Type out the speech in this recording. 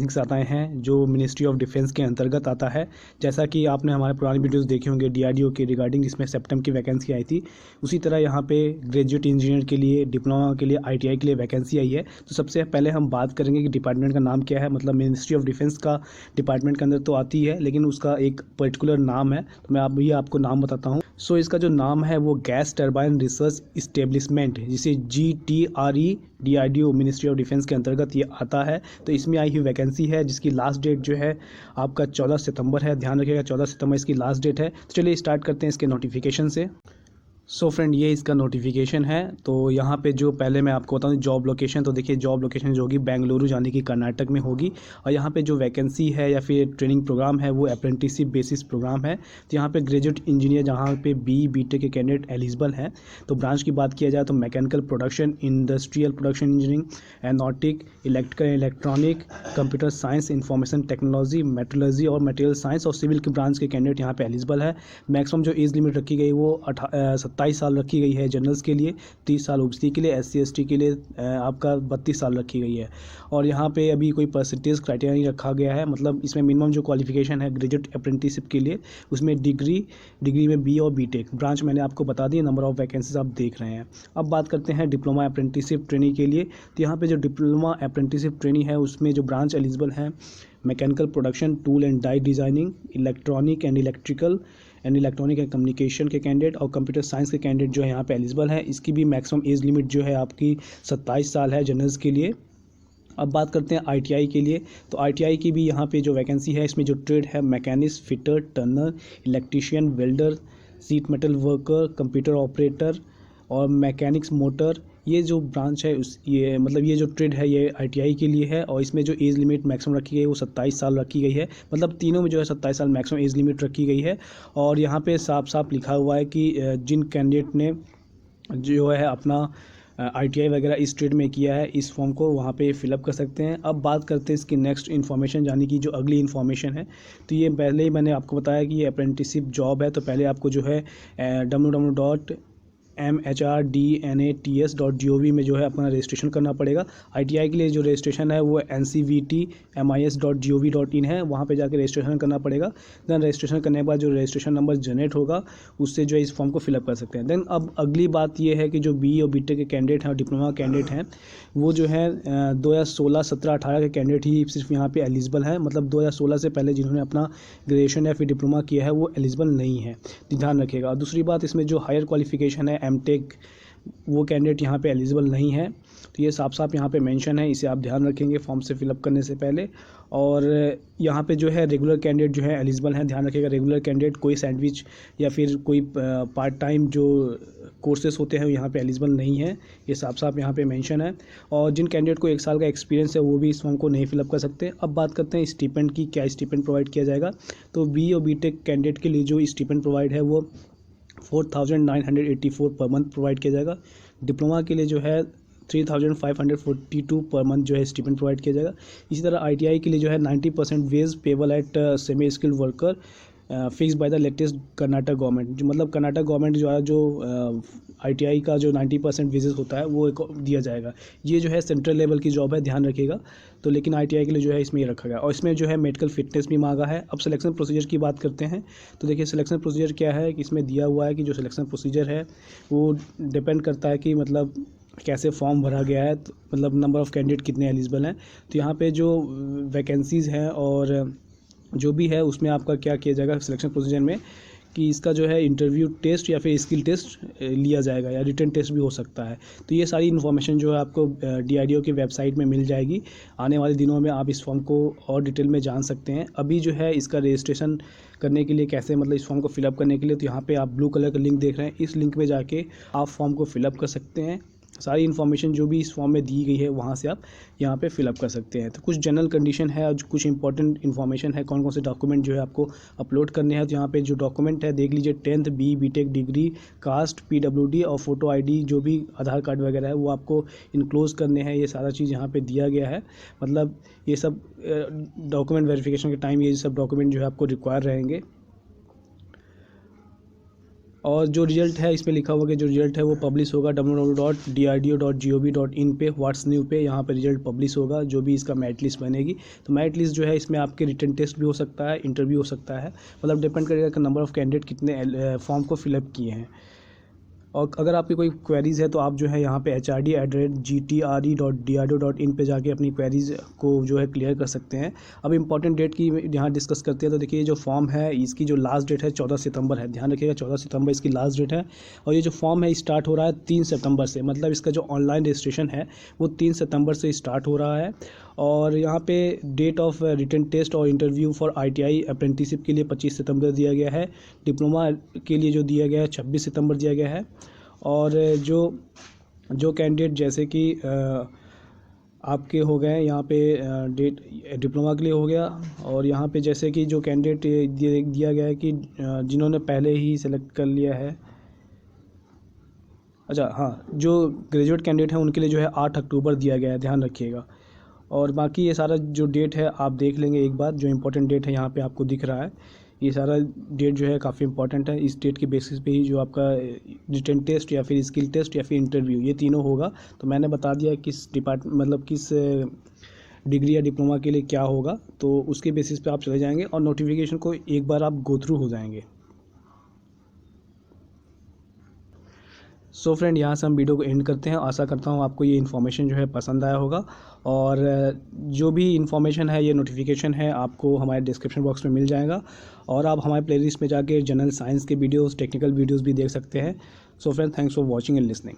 Links आते हैं जो मिनिस्ट्री ऑफ डिफेंस के अंतर्गत आता है। जैसा कि आपने हमारे पुरानी वीडियोस देखे होंगे डीआरडीओ के रिगार्डिंग, जिसमें सेप्टेम की वैकेंसी आई थी, उसी तरह यहाँ पे ग्रेजुएट इंजीनियर के लिए, डिप्लोमा के लिए, आईटीआई के लिए वैकेंसी आई है। तो सबसे पहले हम बात करेंगे कि डिपार्टमेंट का नाम क्या है। मतलब मिनिस्ट्री ऑफ डिफेंस का डिपार्टमेंट के अंदर तो आती है, लेकिन उसका एक पर्टिकुलर नाम है। तो मैं अभी आपको नाम बताता हूँ। सो इसका जो नाम है वो गैस टरबाइन रिसर्च इस्टेब्लिशमेंट, जिसे GTRE DRDO ministry of defence के अंतर्गत ये आता है। तो इसमें आई हुई वैकेंसी है, जिसकी लास्ट डेट जो है आपका 14 सितंबर है। ध्यान रखिएगा 14 सितंबर इसकी लास्ट डेट है। तो चलिए स्टार्ट करते हैं इसके नोटिफिकेशन से। सो फ्रेंड, ये इसका नोटिफिकेशन है। तो यहाँ पे जो पहले मैं आपको बताऊँ जॉब लोकेशन, तो देखिए जॉब लोकेशन जो होगी बेंगलुरु यानी कि कर्नाटक में होगी। और यहाँ पे जो वैकेंसी है या फिर ट्रेनिंग प्रोग्राम है वो अप्रेंटिसशिप बेसिस प्रोग्राम है। तो यहाँ पे ग्रेजुएट इंजीनियर जहाँ पे BTech के कैंडिडेट एलिजिबल हैं। तो ब्रांच की बात किया जाए तो mechanical production, industrial production engineering, aeronautic, electrical electronic, computer science, information technology, metrology और मटेरियल साइंस और सिविल के ब्रांच के कैंडिडेट यहाँ पे एलिजिबल है। मैक्सिमम जो एज लिमिट रखी गई वो 27 साल रखी गई है जनरल्स के लिए, 30 साल ओबीसी के लिए, SC ST के लिए आपका 32 साल रखी गई है। और यहाँ पे अभी कोई परसेंटेज क्राइटेरिया नहीं रखा गया है। मतलब इसमें मिनिमम जो क्वालिफिकेशन है ग्रेजुएट अप्रेंटिसशिप के लिए, उसमें डिग्री में B और BTech ब्रांच मैंने आपको बता दी। नंबर ऑफ वैकेंसीज आप देख रहे हैं। अब बात करते हैं डिप्लोमा अप्रेंटिसशिप ट्रेनी के लिए। तो यहाँ पे जो डिप्लोमा अप्रेंटिसशिप ट्रेनी है उसमें जो ब्रांच एलिजिबल है mechanical production, tool and die designing, electronic and electronic and communication के कैंडिडेट और कंप्यूटर साइंस के कैंडिडेट जो है यहाँ पे एलिजिबल है। इसकी भी मैक्सिमम एज लिमिट जो है आपकी 27 साल है जनरल्स के लिए। अब बात करते हैं ITI के लिए। तो ITI की भी यहाँ पे जो वैकेंसी है, इसमें जो ट्रेड है machinist, fitter, Turner, electrician, welder, seat metal worker, computer operator और मैकेनिक्स मोटर, ये जो ब्रांच है ये जो ट्रेड है ये ITI के लिए है। और इसमें जो एज लिमिट मैक्सिमम रखी गई है वो 27 साल रखी गई है। मतलब तीनों में जो है 27 साल मैक्सिमम एज लिमिट रखी गई है। और यहाँ पे साफ साफ लिखा हुआ है कि जिन कैंडिडेट ने जो है अपना ITI वगैरह इस ट्रेड में किया है, इस फॉर्म को वहाँ पे फिलअप कर सकते हैं। अब बात करते हैं इसकी नेक्स्ट इन्फॉर्मेशन, यानी कि जो अगली इन्फॉर्मेशन है। तो ये पहले ही मैंने आपको बताया कि ये अप्रेंटिसशिप जॉब है। तो पहले आपको जो है www.mhrDNATS.gov में जो है अपना रजिस्ट्रेशन करना पड़ेगा। ITI के लिए जो रजिस्ट्रेशन है वो ncvtmis.gov.in है, वहाँ पे जाकर रजिस्ट्रेशन करना पड़ेगा। देन रजिस्ट्रेशन करने के बाद जो रजिस्ट्रेशन नंबर जनरेट होगा उससे जो है इस फॉर्म को फिलअप कर सकते हैं। देन अब अगली बात ये है कि जो BE और BTech के कैंडिडेट हैं और डिप्लोमा कैंडिडेट हैं वो जो है 2016, 17, 18 के कैंडिडेट ही सिर्फ यहाँ पे एलिजिबल है। मतलब 2016 से पहले जिन्होंने अपना ग्रेजुएशन या फिर डिप्लोमा किया है वो एलिजिबल नहीं है, ध्यान रखिएगा। और दूसरी बात, इसमें जो हायर क्वालिफिकेशन है MTech, वो कैंडिडेट यहाँ पे एलिजिबल नहीं है। तो ये साफ साफ यहाँ पे मेंशन है, इसे आप ध्यान रखेंगे फॉर्म से फिलअप करने से पहले। और यहाँ पे जो है रेगुलर कैंडिडेट जो है एलिजिबल हैं, ध्यान रखिएगा। रेगुलर कैंडिडेट कोई सैंडविच या फिर कोई पार्ट टाइम जो कोर्सेस होते हैं यहाँ पे एलिजिबल नहीं है, ये साफ साफ यहाँ पे मेंशन है। और जिन कैंडिडेट को 1 साल का एक्सपीरियंस है वो भी इस फॉर्म को नहीं फिलअप कर सकते। अब बात करते हैं स्टिपेंड की, क्या स्टिपेंड प्रोवाइड किया जाएगा। तो BE और BTech कैंडिडेट के लिए जो स्टिपेंड प्रोवाइड है वो 4,984 पर मंथ प्रोवाइड किया जाएगा। डिप्लोमा के लिए जो है 3,542 पर मंथ जो है स्टिपेंड प्रोवाइड किया जाएगा। इसी तरह ITI के लिए जो है 90% wage payable at semi skilled worker fix by the latest Karnataka government. जो मतलब कर्नाटक गवर्नमेंट जो है जो ITI का जो 90% वेजेस होता है वो दिया जाएगा। ये जो है सेंट्रल लेवल की जॉब है, ध्यान रखिएगा। तो लेकिन ITI के लिए जो है इसमें ये रखा गया। और इसमें जो है मेडिकल फिटनेस भी मांगा है। अब सिलेक्शन प्रोसीजर की बात करते हैं। तो देखिए सिलेक्शन प्रोसीजर क्या है कि इसमें दिया हुआ है कि जो सिलेक्शन प्रोसीजर है वो डिपेंड करता है कि मतलब कैसे फॉर्म भरा गया है, तो मतलब नंबर ऑफ़ कैंडिडेट कितने एलिजिबल हैं। तो यहाँ पे जो वैकेंसीज़ हैं और जो भी है उसमें आपका क्या किया जाएगा सिलेक्शन प्रोसीजर में कि इसका जो है इंटरव्यू टेस्ट या फिर स्किल टेस्ट लिया जाएगा या रिटन टेस्ट भी हो सकता है। तो ये सारी इन्फॉर्मेशन जो है आपको DRDO की वेबसाइट में मिल जाएगी। आने वाले दिनों में आप इस फॉर्म को और डिटेल में जान सकते हैं। अभी जो है इसका रजिस्ट्रेशन करने के लिए कैसे, मतलब इस फॉर्म को फिलअप करने के लिए, तो यहाँ पे आप ब्लू कलर का लिंक देख रहे हैं, इस लिंक में जाके आप फॉर्म को फिलअप कर सकते हैं। सारी इन्फॉर्मेशन जो भी इस फॉर्म में दी गई है वहाँ से आप यहाँ पे फिलअप कर सकते हैं। तो कुछ जनरल कंडीशन है और कुछ इंपॉर्टेंट इन्फॉर्मेशन है, कौन कौन से डॉक्यूमेंट जो है आपको अपलोड करने हैं। तो यहाँ पे जो डॉक्यूमेंट है देख लीजिए, 10th BE BTech degree, caste, PWD और फ़ोटो ID, जो भी आधार कार्ड वगैरह है वो आपको इनक्लोज करने हैं। ये सारा चीज़ यहाँ पे दिया गया है। मतलब ये सब डॉक्यूमेंट वेरिफिकेशन के टाइम ये सब डॉक्यूमेंट जो है आपको रिक्वायर रहेंगे। और जो रिजल्ट है इसमें लिखा हुआ कि जो रिजल्ट है वो पब्लिश होगा www.drdo.gov.in पे व्हाट्स न्यू पे, यहाँ पे रिजल्ट पब्लिश होगा जो भी इसका मेरिट लिस्ट बनेगी। तो मेरिट लिस्ट जो है इसमें आपके रिटन टेस्ट भी हो सकता है, इंटरव्यू हो सकता है, मतलब डिपेंड करेगा कि नंबर ऑफ़ कैंडिडेट कितने फॉर्म को फिलअप किए हैं। और अगर आपकी कोई क्वेरीज़ है तो आप जो है यहाँ पे hrd@gtre.drdo.in पे जाके अपनी क्वेरीज़ को जो है क्लियर कर सकते हैं। अब इम्पॉर्टेंट डेट की यहाँ डिस्कस करते हैं। तो देखिए जो फॉर्म है इसकी जो लास्ट डेट है 14 सितंबर है, ध्यान रखिएगा 14 सितंबर इसकी लास्ट डेट है। और ये जो फॉर्म है स्टार्ट हो रहा है 3 सितंबर से, मतलब इसका जो ऑनलाइन रजिस्ट्रेशन है वो 3 सितंबर से स्टार्ट हो रहा है। और यहाँ पे डेट ऑफ रिटन टेस्ट और इंटरव्यू फॉर ITI अप्रेंटिसशिप के लिए 25 सितंबर दिया गया है, डिप्लोमा के लिए जो दिया गया है 26 सितंबर दिया गया है। और जो कैंडिडेट जैसे कि आपके हो गए यहाँ पे डेट डिप्लोमा के लिए हो गया, और यहाँ पे जैसे कि जो कैंडिडेट दिया गया है कि जिन्होंने पहले ही सेलेक्ट कर लिया है, अच्छा हाँ, जो ग्रेजुएट कैंडिडेट हैं उनके लिए जो है 8 अक्टूबर दिया गया है, ध्यान रखिएगा। और बाकी ये सारा जो डेट है आप देख लेंगे एक बार, जो इम्पोर्टेंट डेट है यहाँ पे आपको दिख रहा है, ये सारा डेट जो है काफ़ी इंपॉर्टेंट है। इस डेट के बेसिस पे ही जो आपका रिटन टेस्ट या फिर स्किल टेस्ट या फिर इंटरव्यू ये तीनों होगा। तो मैंने बता दिया किस मतलब किस डिग्री या डिप्लोमा के लिए क्या होगा, तो उसके बेसिस पे आप चले जाएंगे और नोटिफिकेशन को एक बार आप गो थ्रू हो जाएंगे। सो फ्रेंड, यहाँ से हम वीडियो को एंड करते हैं। आशा करता हूँ आपको ये इन्फॉर्मेशन जो है पसंद आया होगा, और जो भी इन्फॉर्मेशन है ये नोटिफिकेशन है आपको हमारे डिस्क्रिप्शन बॉक्स में मिल जाएगा, और आप हमारे प्लेलिस्ट में जाके जनरल साइंस के वीडियोस, टेक्निकल वीडियोस भी देख सकते हैं। So friend, thanks for watching and listening.